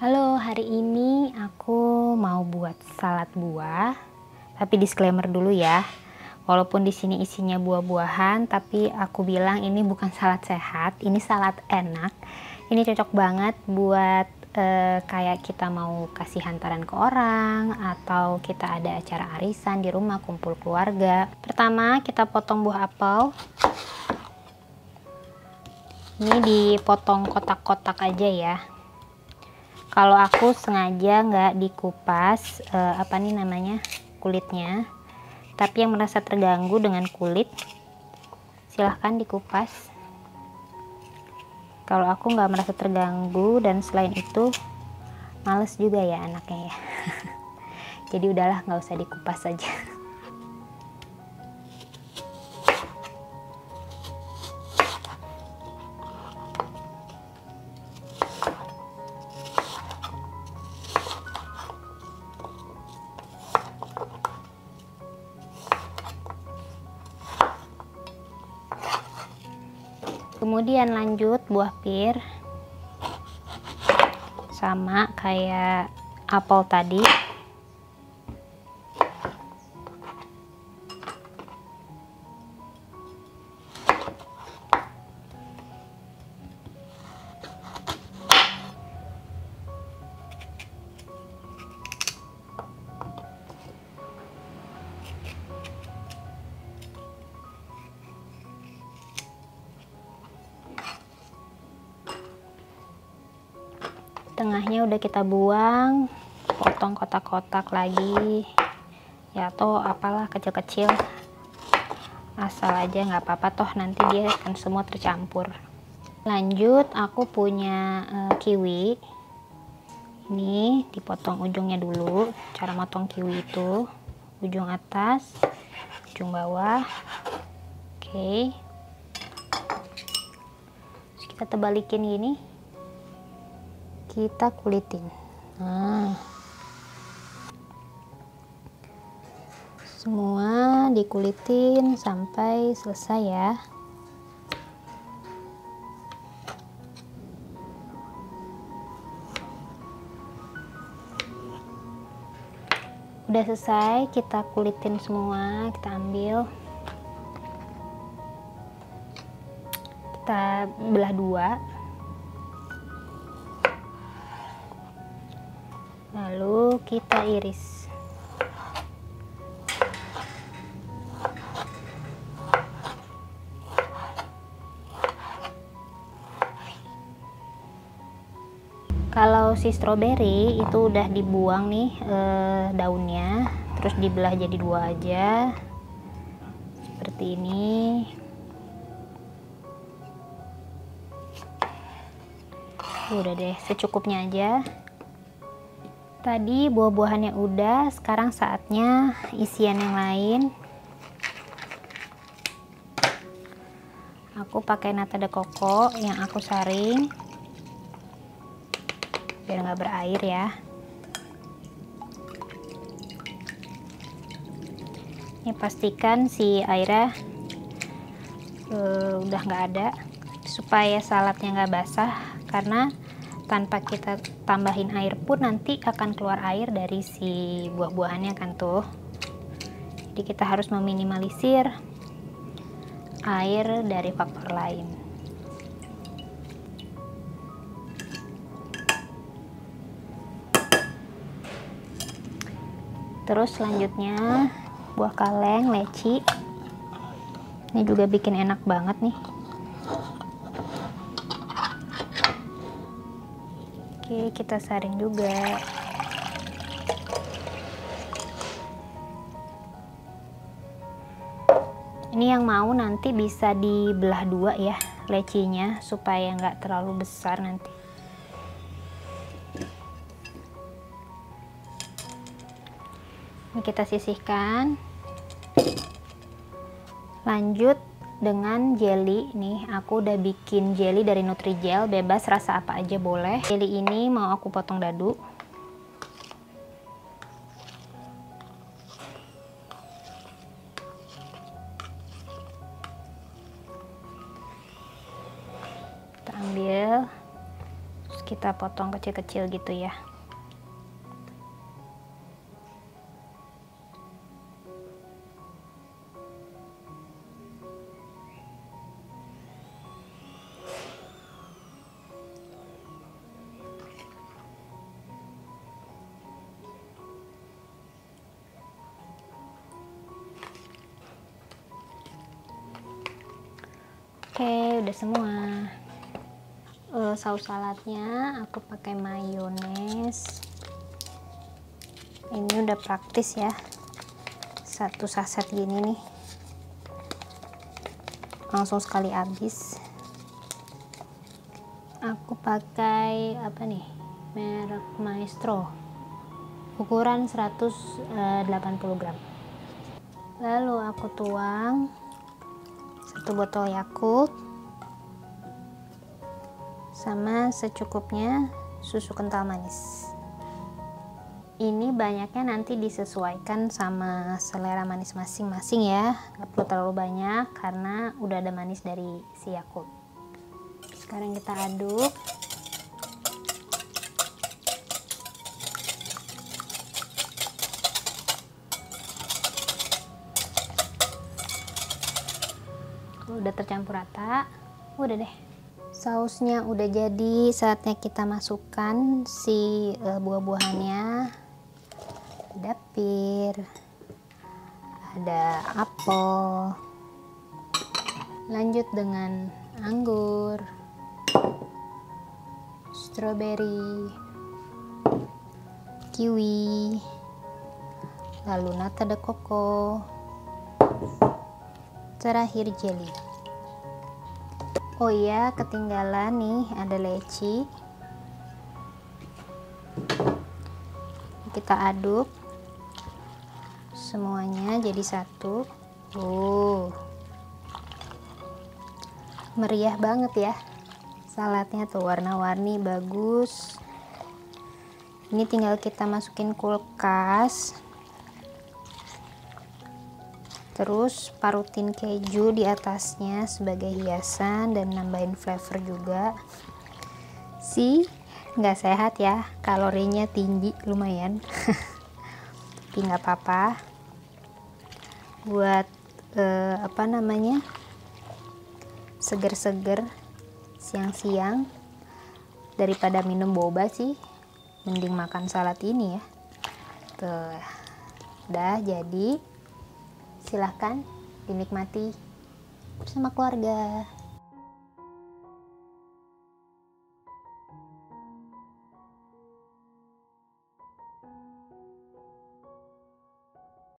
Halo, hari ini aku mau buat salad buah. Tapi disclaimer dulu ya. Walaupun di sini isinya buah-buahan, tapi aku bilang ini bukan salad sehat, ini salad enak. Ini cocok banget buat kayak kita mau kasih hantaran ke orang atau kita ada acara arisan di rumah kumpul keluarga. Pertama, kita potong buah apel. Ini dipotong kotak-kotak aja ya. Kalau aku sengaja nggak dikupas kulitnya, tapi yang merasa terganggu dengan kulit silahkan dikupas. Kalau aku nggak merasa terganggu, dan selain itu males juga ya anaknya ya. Jadi udahlah, nggak usah dikupas saja. Kemudian lanjut buah pir, sama kayak apel tadi. Tengahnya udah kita buang, potong kotak-kotak lagi ya, atau apalah kecil-kecil, asal aja nggak apa-apa, toh nanti dia akan semua tercampur. Lanjut, aku punya kiwi. Ini dipotong ujungnya dulu. Cara motong kiwi itu ujung atas, ujung bawah. Oke, terus kita tebalikin gini, kita kulitin. Nah, semua dikulitin sampai selesai ya. Udah selesai, kita kulitin semua, kita ambil, kita belah dua, lalu kita iris. Kalau si stroberi itu udah dibuang nih daunnya, terus dibelah jadi dua aja seperti ini. Udah deh, secukupnya aja. Tadi buah-buahannya udah, sekarang saatnya isian yang lain. Aku pakai nata de coco yang aku saring biar nggak berair ya. Ini pastikan si airnya udah nggak ada, supaya saladnya nggak basah, karena tanpa kita tambahin air pun nanti akan keluar air dari si buah-buahannya kan tuh. Jadi kita harus meminimalisir air dari faktor lain. Terus selanjutnya buah kaleng, leci. Ini juga bikin enak banget nih. Oke, kita saring juga. Ini yang mau nanti bisa dibelah dua ya lecinya, supaya nggak terlalu besar nanti. Ini kita sisihkan. Lanjut dengan jelly. Nih aku udah bikin jelly dari Nutrijel, bebas rasa apa aja boleh. Jelly ini mau aku potong dadu. Kita ambil, terus kita potong kecil-kecil gitu ya. Oke, udah semua. Saus saladnya aku pakai mayones. Ini udah praktis ya. 1 saset gini nih. Langsung sekali habis. Aku pakai apa nih? Merek Maestro. Ukuran 180 gram. Lalu aku tuang 1 botol Yakult sama secukupnya susu kental manis. Ini banyaknya nanti disesuaikan sama selera manis masing-masing ya, nggak perlu terlalu banyak karena udah ada manis dari si Yakult. Sekarang kita aduk. Udah tercampur rata, udah deh. Sausnya udah jadi, saatnya kita masukkan si buah-buahannya. Ada pir, ada apel, lanjut dengan anggur, stroberi, kiwi, lalu nata de coco, terakhir jelly. Oh iya, ketinggalan nih ada leci. Kita aduk semuanya jadi satu. Meriah banget ya saladnya tuh, warna-warni bagus. Ini tinggal kita masukin kulkas. Terus parutin keju di atasnya sebagai hiasan dan nambahin flavor juga. Nggak sehat ya, kalorinya tinggi lumayan. Tapi nggak apa-apa. Buat seger-seger siang-siang, daripada minum boba sih, mending makan salad ini ya. Tuh, udah jadi. Silahkan dinikmati bersama keluarga.